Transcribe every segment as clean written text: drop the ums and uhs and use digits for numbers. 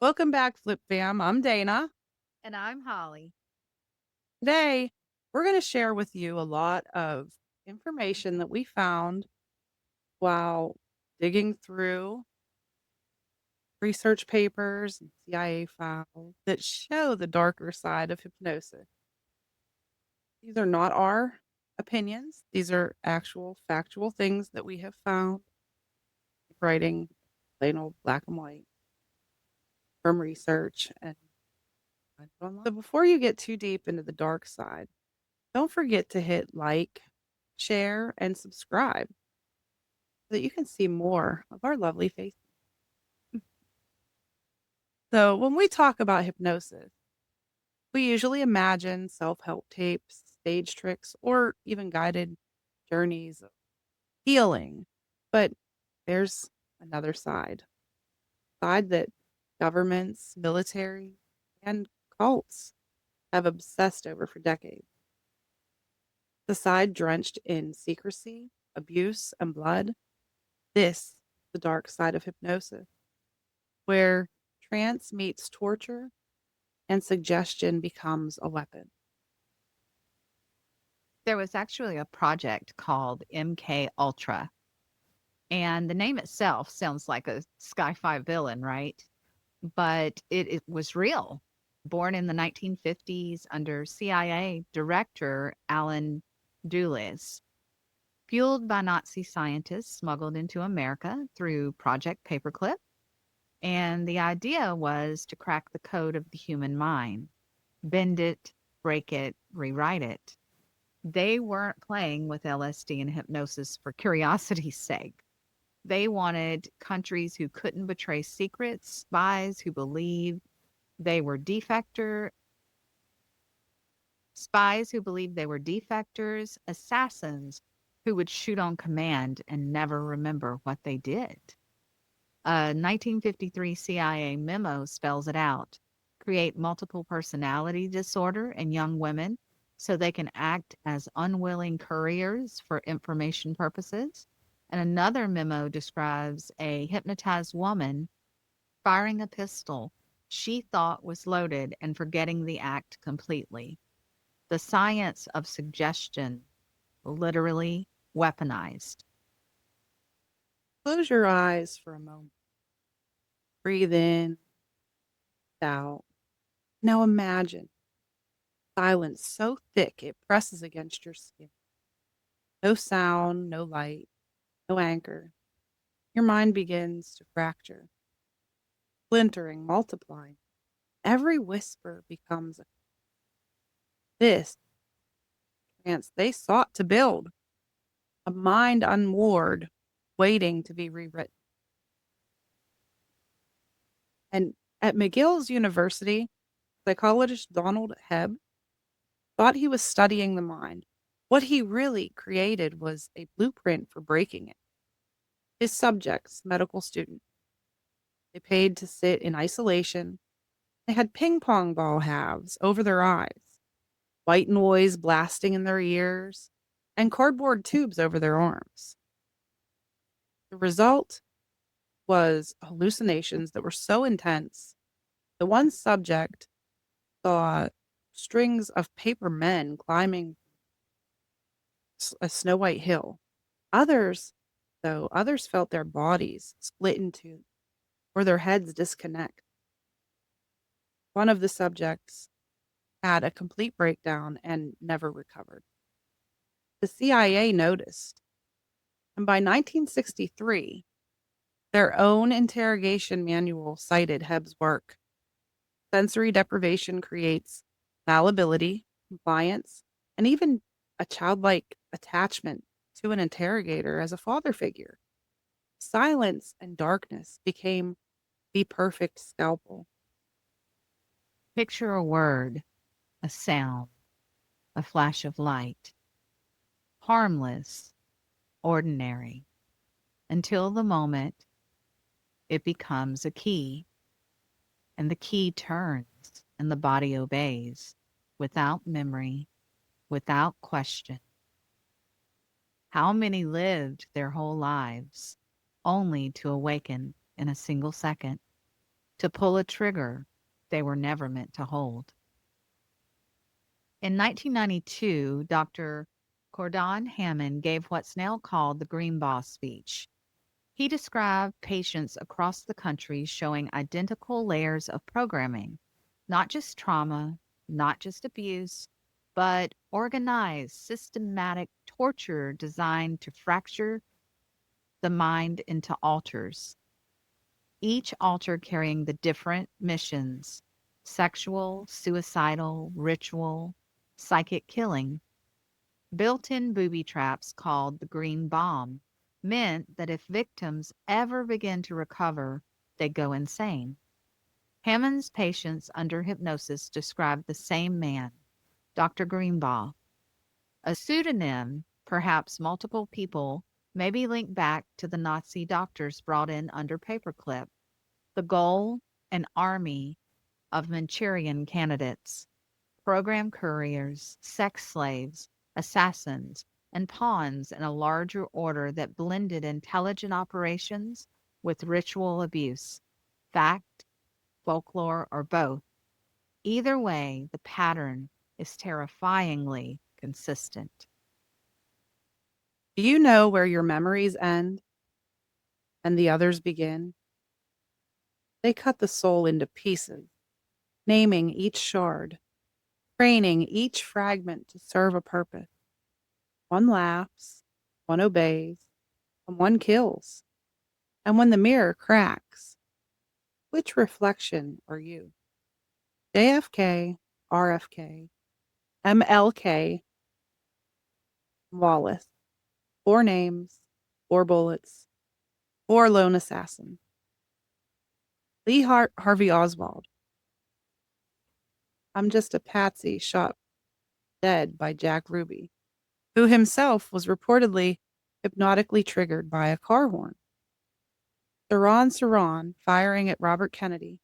Welcome back, Flip Fam. I'm Dana. And I'm Holly. Today, we're going to share with you a lot of information that we found while digging through research papers and CIA files that show the darker side of hypnosis. These are not our opinions, these are actual factual things that we have found, writing plain old black and white from research and online. So, before you get too deep into the dark side, don't forget to hit like, share, and subscribe so that you can see more of our lovely faces. So, when we talk about hypnosis, we usually imagine self help tapes, stage tricks, or even guided journeys of healing. But there's another side that governments, military, and cults have obsessed over for decades. The side drenched in secrecy, abuse, and blood. This, the dark side of hypnosis, where trance meets torture and suggestion becomes a weapon. There was actually a project called MKUltra, and the name itself sounds like a sci-fi villain, right? But it was real. Born in the 1950s under CIA Director Alan Dulles, fueled by Nazi scientists smuggled into America through Project Paperclip. And the idea was to crack the code of the human mind, bend it, break it, rewrite it. They weren't playing with LSD and hypnosis for curiosity's sake. They wanted countries who couldn't betray secrets, spies who believed they were defector, spies who believed they were defectors, assassins who would shoot on command and never remember what they did. A 1953 CIA memo spells it out. Create multiple personality disorder in young women so they can act as unwilling couriers for information purposes. And another memo describes a hypnotized woman firing a pistol she thought was loaded and forgetting the act completely. The science of suggestion, literally weaponized. Close your eyes for a moment. Breathe in, out. Now imagine silence so thick it presses against your skin. No sound, no light, no anchor. Your mind begins to fracture, splintering, multiplying. Every whisper becomes a this trance they sought to build, a mind unmoored, waiting to be rewritten. And at McGill's University, psychologist Donald Hebb thought he was studying the mind. What he really created was a blueprint for breaking it. His subjects, medical students, they paid to sit in isolation. They had ping pong ball halves over their eyes, white noise blasting in their ears, and cardboard tubes over their arms. The result was hallucinations that were so intense. The one subject saw strings of paper men climbing a snow white hill. Others, others felt their bodies split in two or their heads disconnect. One of the subjects had a complete breakdown and never recovered. The CIA noticed, and by 1963, their own interrogation manual cited Hebb's work. Sensory deprivation creates malleability, compliance, and even a childlike attachment to an interrogator as a father figure. Silence and darkness became the perfect scalpel. Picture a word, a sound, a flash of light, harmless, ordinary, until the moment it becomes a key, and the key turns and the body obeys without memory, without question. How many lived their whole lives only to awaken in a single second? to pull a trigger they were never meant to hold. In 1992, Dr. Cordon Hammond gave what's now called the Greenbaugh speech. He described patients across the country showing identical layers of programming, not just trauma, not just abuse, but organized, systematic torture designed to fracture the mind into altars, each altar carrying the different missions: sexual, suicidal, ritual, psychic killing. Built in booby traps called the green bomb meant that if victims ever begin to recover, they go insane. Hammond's patients under hypnosis described the same man, Dr. Greenbaugh. A pseudonym, perhaps multiple people, may be linked back to the Nazi doctors brought in under paperclip. The goal: an army of Manchurian candidates, program couriers, sex slaves, assassins, and pawns in a larger order that blended intelligent operations with ritual abuse, fact, folklore, or both. Either way, the pattern is terrifyingly consistent. Do you know where your memories end and the others begin? They cut the soul into pieces, naming each shard, training each fragment to serve a purpose. One laughs, one obeys, and one kills. And when the mirror cracks, which reflection are you? JFK, RFK, MLK, Wallace. 4 names, 4 bullets, 4 lone assassins. Lee Harvey Oswald. I'm just a patsy shot dead by Jack Ruby, who himself was reportedly hypnotically triggered by a car horn. Saran firing at Robert Kennedy,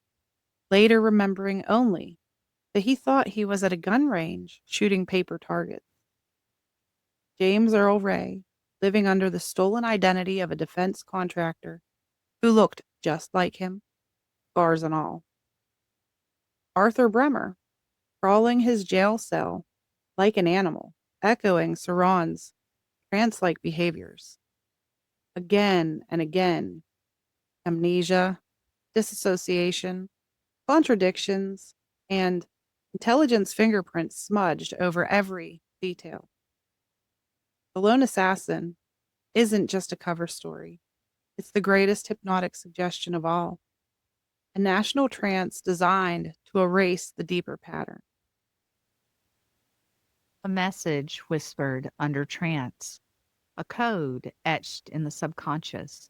later remembering only that he thought he was at a gun range shooting paper targets. James Earl Ray, living under the stolen identity of a defense contractor who looked just like him, scars and all. Arthur Bremer, crawling his jail cell like an animal, echoing Saran's trance like behaviors. Again and again, amnesia, disassociation, contradictions, and intelligence fingerprints smudged over every detail. The Lone Assassin isn't just a cover story, it's the greatest hypnotic suggestion of all, a national trance designed to erase the deeper pattern. A message whispered under trance, a code etched in the subconscious.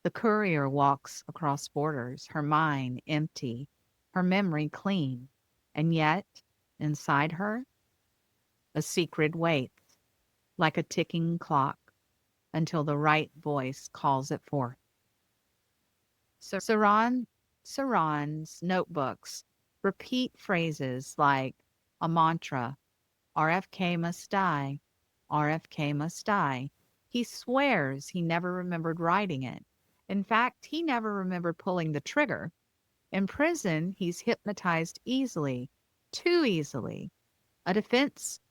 The courier walks across borders, her mind empty, her memory clean, and yet, inside her, a secret waits, like a ticking clock, until the right voice calls it forth. Saran's notebooks repeat phrases like a mantra: RFK must die, RFK must die. He swears he never remembered writing it. In fact, he never remembered pulling the trigger. In prison, he's hypnotized easily, too easily. A defense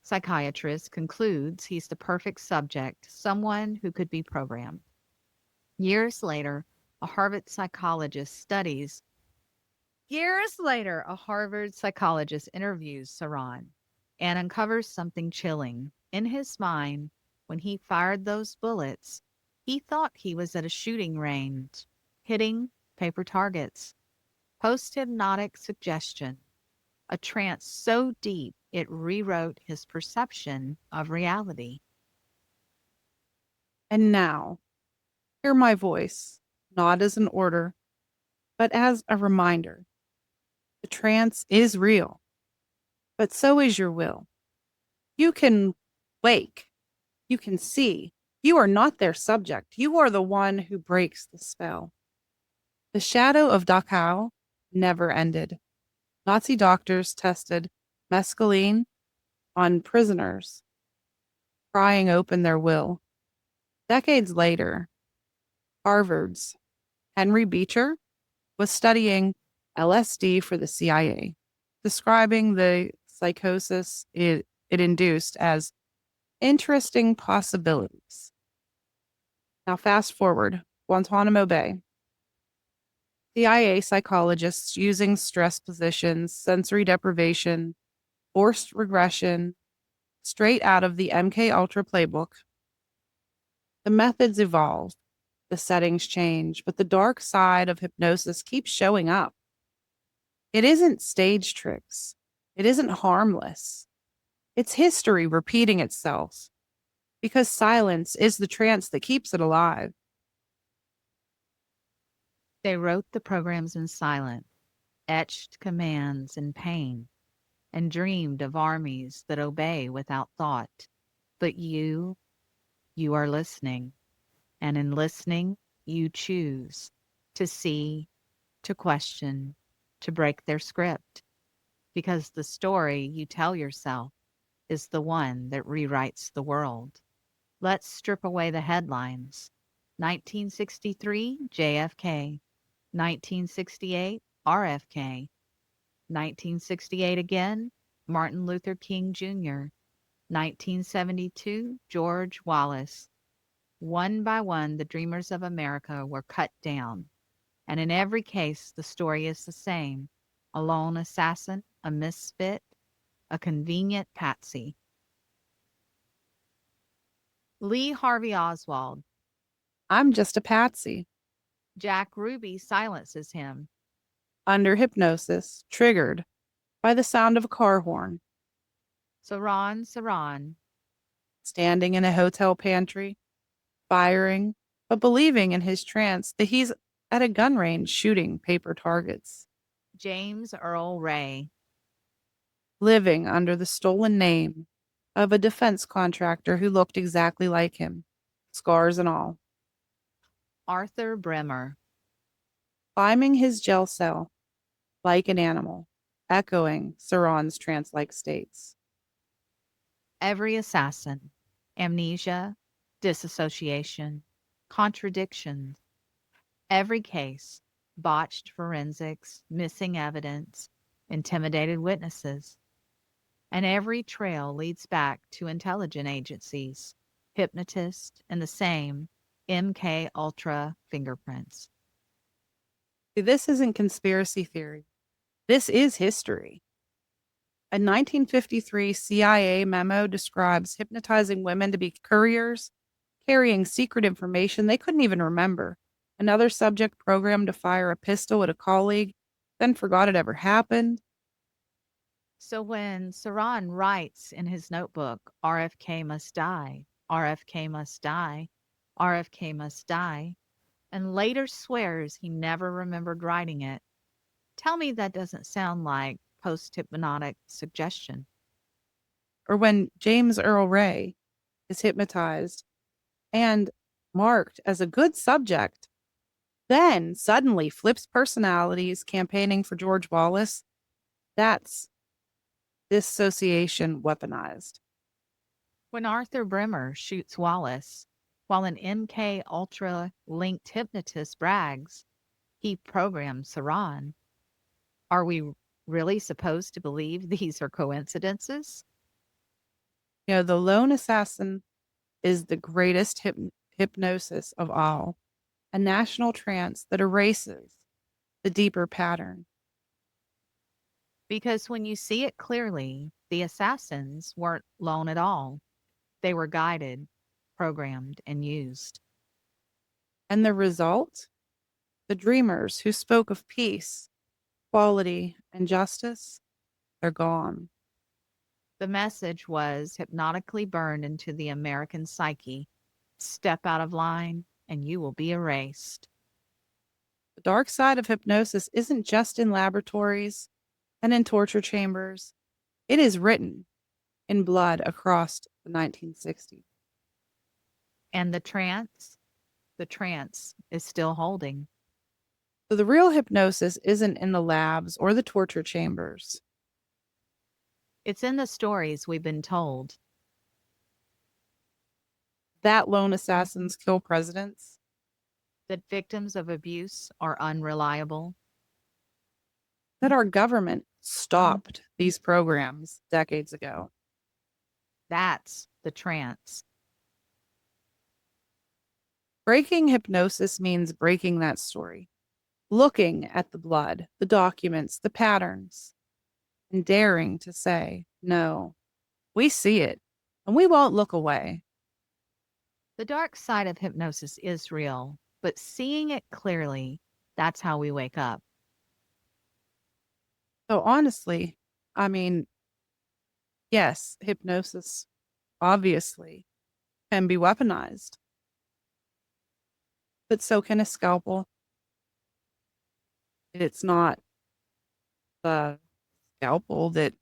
psychiatrist concludes he's the perfect subject, someone who could be programmed. Years later, a Harvard psychologist studies. Years later, a Harvard psychologist interviews Saran and uncovers something chilling. In his mind, when he fired those bullets, he thought he was at a shooting range, hitting paper targets. Post hypnotic suggestion, a trance so deep it rewrote his perception of reality. And now, hear my voice, not as an order, but as a reminder. The trance is real, but so is your will. You can wake, you can see. You are not their subject. You are the one who breaks the spell. The shadow of Dachau never ended. Nazi doctors tested mescaline on prisoners, prying open their will. Decades later, Harvard's Henry Beecher was studying LSD for the CIA, describing the psychosis it induced as interesting possibilities. Now, fast forward Guantanamo Bay. CIA psychologists using stress positions, sensory deprivation, forced regression, straight out of the MKUltra playbook. The methods evolve, the settings change, but the dark side of hypnosis keeps showing up. It isn't stage tricks. It isn't harmless. It's history repeating itself because silence is the trance that keeps it alive. They wrote the programs in silence, etched commands in pain, and dreamed of armies that obey without thought. But you are listening, and in listening, you choose to see, to question, to break their script, because the story you tell yourself is the one that rewrites the world. Let's strip away the headlines. 1963, JFK. 1968, RFK. 1968 again, Martin Luther King Jr. 1972, George Wallace. One by one, the dreamers of America were cut down. And in every case, the story is the same: a lone assassin, a misfit, a convenient patsy. Lee Harvey Oswald. I'm just a patsy. Jack Ruby silences him. Under hypnosis, triggered by the sound of a car horn, Saran, standing in a hotel pantry, firing, but believing in his trance that he's at a gun range shooting paper targets, James Earl Ray. living under the stolen name of a defense contractor who looked exactly like him, scars and all, Arthur Bremer. climbing his jail cell like an animal, echoing Saran's trance like states. Every assassin. Amnesia, disassociation, contradictions. Every case. Botched forensics, missing evidence, intimidated witnesses. And every trail leads back to intelligence agencies, hypnotists, and the same MKUltra fingerprints. This isn't conspiracy theory. This is history. A 1953 CIA memo describes hypnotizing women to be couriers, carrying secret information they couldn't even remember. Another subject programmed to fire a pistol at a colleague, then forgot it ever happened. So when Saran writes in his notebook, RFK must die, RFK must die, RFK must die, and later swears he never remembered writing it, tell me that doesn't sound like post hypnotic suggestion. Or when James Earl Ray is hypnotized and marked as a good subject, then suddenly flips personalities campaigning for George Wallace. That's dissociation weaponized. When Arthur Bremer shoots Wallace, while an MK Ultra linked hypnotist brags he programmed Saran, are we really supposed to believe these are coincidences? The lone assassin is the greatest hypnosis of all, a national trance that erases the deeper pattern. Because when you see it clearly, the assassins weren't lone at all. They were guided, programmed, and used. And the result? The dreamers who spoke of peace, quality, and justice, they're gone. The message was hypnotically burned into the American psyche: step out of line, and you will be erased. The dark side of hypnosis isn't just in laboratories and in torture chambers, it is written in blood across the 1960s. And the trance is still holding. So the real hypnosis isn't in the labs or the torture chambers. It's in the stories we've been told. That lone assassins kill presidents. That victims of abuse are unreliable. that our government stopped these programs decades ago. That's the trance. Breaking hypnosis means breaking that story, looking at the blood, the documents, the patterns, and daring to say, no, we see it and we won't look away. The dark side of hypnosis is real, but seeing it clearly, that's how we wake up. So, honestly, I mean, yes, hypnosis obviously can be weaponized, but so can a scalpel. It's not the scalpel that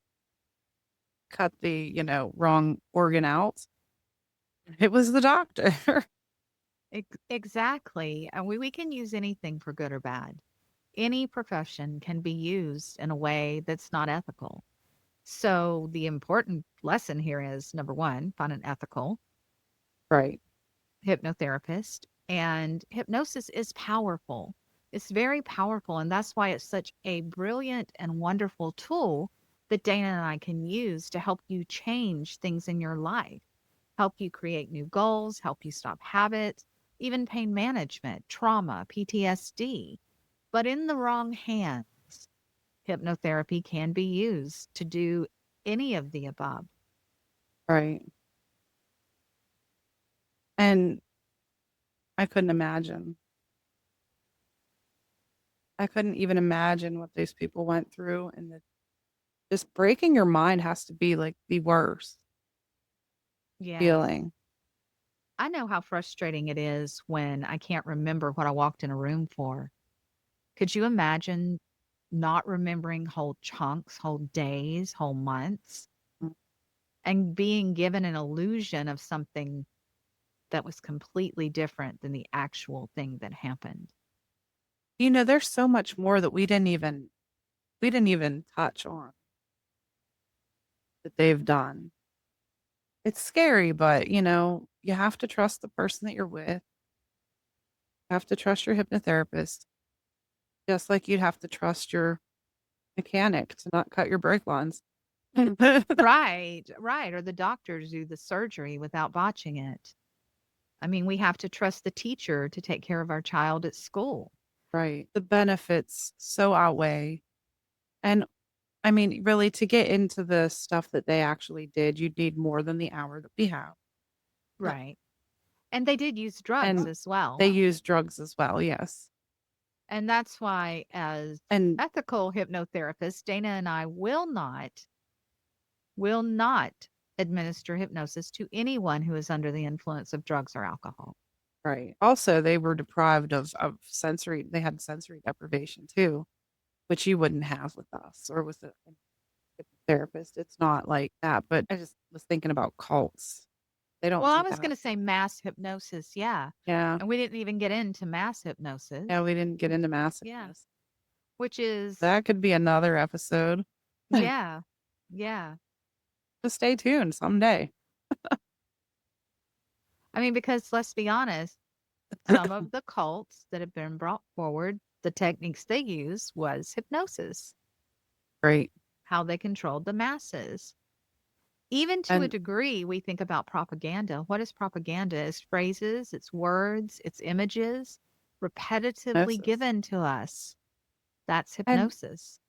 cut the, wrong organ out. It was the doctor. Exactly. And we can use anything for good or bad. Any profession can be used in a way that's not ethical. So the important lesson here is number one, find an ethical Right. hypnotherapist. And hypnosis is powerful. It's very powerful. And that's why it's such a brilliant and wonderful tool that Dana and I can use to help you change things in your life, help you create new goals, help you stop habits, even pain management, trauma, PTSD. But in the wrong hands, hypnotherapy can be used to do any of the above. Right. And I couldn't imagine. I couldn't even imagine what these people went through. And just breaking your mind has to be like the worst Yes. feeling. I know how frustrating it is when I can't remember what I walked in a room for. Could you imagine not remembering whole chunks, whole days, whole months, Mm. and being given an illusion of something that was completely different than the actual thing that happened? There's so much more that we didn't even touch on that they've done. It's scary, but you have to trust the person that you're with. You have to trust your hypnotherapist, just like you'd have to trust your mechanic to not cut your brake lines. Right, right. Or the doctors do the surgery without botching it. I mean, we have to trust the teacher to take care of our child at school. Right. The benefits so outweigh. And I mean, really, to get into the stuff that they actually did, you'd need more than the hour that we have. Right. And they did use drugs And as well. they use drugs as well, yes. And that's why, as And ethical hypnotherapists, Dana and I will not administer hypnosis to anyone who is under the influence of drugs or alcohol. right. Also, they were deprived of sensory, they had sensory deprivation too, which you wouldn't have with us or with a therapist. It's not like that. But I just was thinking about cults. They don't Well, I do was going that. to say mass hypnosis, yeah. Yeah. And we didn't even get into mass Yeah, hypnosis. we didn't get into Yeah. massiveness. Which is, That could be another episode. yeah, yeah. Just stay tuned someday. I mean, because let's be honest, some of the cults that have been brought forward, the techniques they used was hypnosis, Great. how they controlled the masses. Even to a And degree, we think about propaganda. What is propaganda? It's phrases, it's words, it's images repetitively hypnosis. given to us. That's And hypnosis.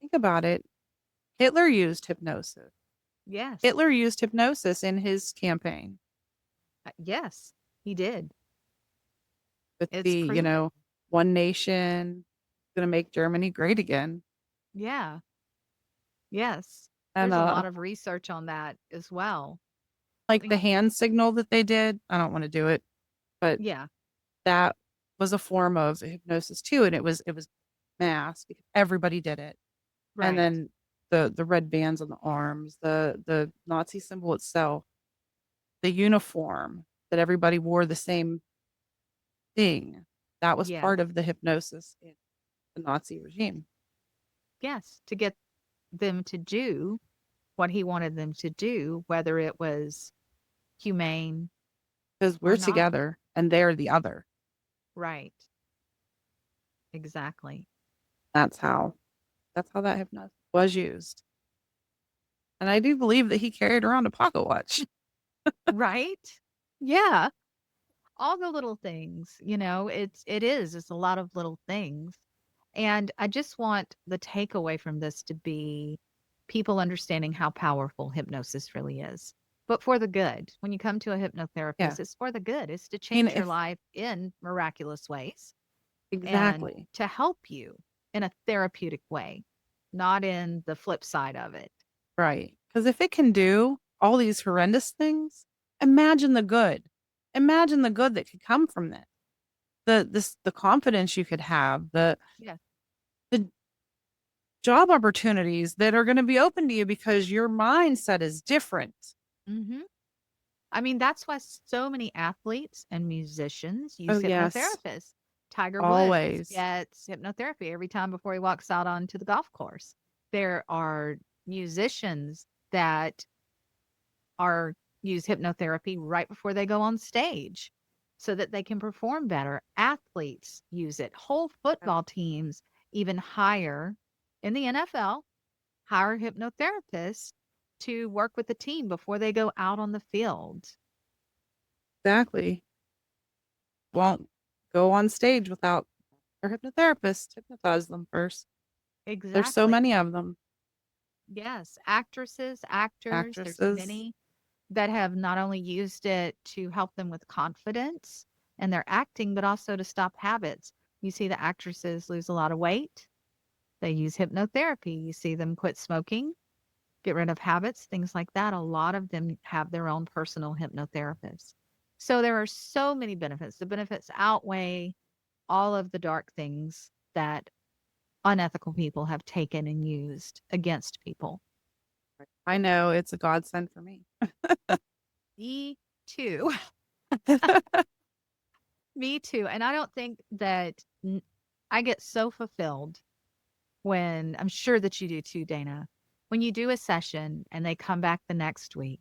think about it. Hitler used hypnosis. Yes. Hitler used hypnosis in his campaign Yes, he did. with the, It's proven. one nation going to make Germany great again. Yeah. Yes. And There's a lot of research on that as well. like the Think- hand signal that they did, I don't want to do it, but Yeah. that was a form of hypnosis too. And it was mass because everybody did it. And Right. then the red bands on the arms, the Nazi symbol itself, the uniform that everybody wore the same thing. That was Yes. part of the hypnosis in the Nazi regime. Yes. To get them to do what he wanted them to do, whether it was humane Because or we're not. together and they're the other. Right. Exactly. That's how That's how that hypnosis was used. And I do believe that he carried around a pocket watch. Right? Yeah. All the little things, it's a lot of little things. And I just want the takeaway from this to be people understanding how powerful hypnosis really is, but for the good. When you come to a Yeah. hypnotherapist, it's for the good. It's to I mean, change your if life in miraculous ways and exactly. to help you in a therapeutic way, not in the flip side of it. Right. Because if it can do all these horrendous things, imagine the good. Imagine the good that could come from this. The confidence you could have, Yes. the job opportunities that are going to be open to you because your mindset is different. Hmm. I mean, that's why so many athletes and musicians Oh, use yes. hypnotherapists. Tiger Woods Always. gets hypnotherapy every time before he walks out onto the golf course. There are musicians that are use hypnotherapy right before they go on stage so that they can perform better. Athletes use it. Whole Yeah, football teams even hire in the NFL, hire hypnotherapists to work with the team before they go out on the field. exactly. Won't go on stage without their hypnotherapist hypnotize them first. There's so Exactly. many of them. Yes, actresses, actors, there's Actresses. many that have not only used it to help them with confidence and their acting, but also to stop habits. You see the actresses lose a lot of weight. They use hypnotherapy. You see them quit smoking, get rid of habits, things like that. A lot of them have their own personal hypnotherapists. So there are so many benefits. The benefits outweigh all of the dark things that unethical people have taken and used against people. I know it's a godsend for me. Me too. Me too. And I don't think that I get so fulfilled when I'm sure that you do too, Dana. When you do a session and they come back the next week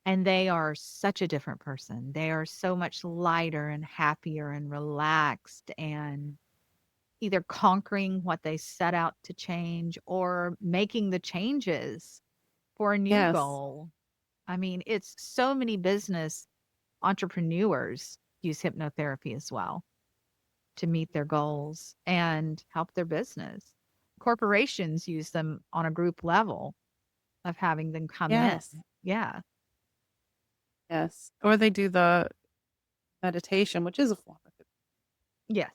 and they are such a different person. They are so much lighter and happier and relaxed and either conquering what they set out to change or making the changes for a new Yes. goal. I mean, it's so many business entrepreneurs use hypnotherapy as well to meet their goals and help their business. Corporations use them on a group level of having them come in. Yes. Yeah. Yes. Or they do the meditation, which is a form of it, Yes.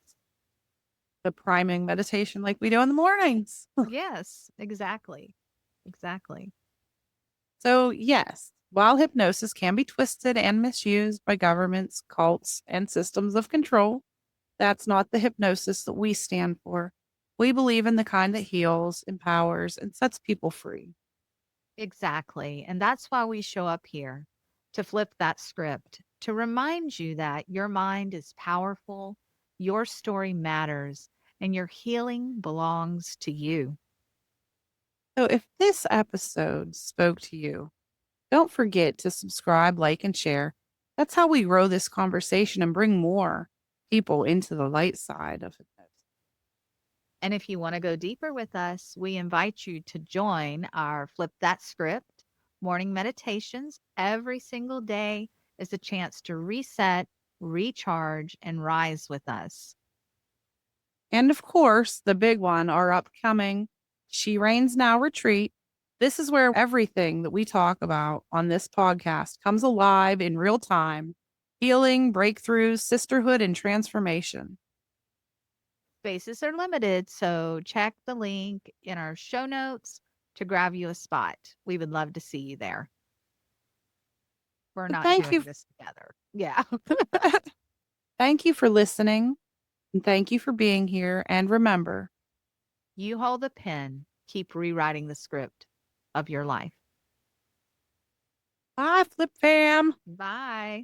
the priming meditation like we do in the mornings. Yes. Exactly. Exactly. So, yes, while hypnosis can be twisted and misused by governments, cults, and systems of control, that's not the hypnosis that we stand for. We believe in the kind that heals, empowers, and sets people free. Exactly. And that's why we show up here to flip that script, to remind you that your mind is powerful, your story matters, and your healing belongs to you. So, if this episode spoke to you, don't forget to subscribe, like, and share. That's how we grow this conversation and bring more people into the light side of hypnosis. And if you want to go deeper with us, we invite you to join our Flip That Script morning meditations. Every single day is a chance to reset, recharge, and rise with us. And of course, the big one, our upcoming She Reigns Now retreat. This is where everything that we talk about on this podcast comes alive in real time: healing, breakthroughs, sisterhood, and transformation. Spaces are limited, so check the link in our show notes to grab you a spot. We would love to see you there. We're So not thank doing you. this together. Yeah. Thank you for listening. And thank you for being here. And remember, You hold the pen, keep rewriting the script of your life. bye, Flip Fam. Bye.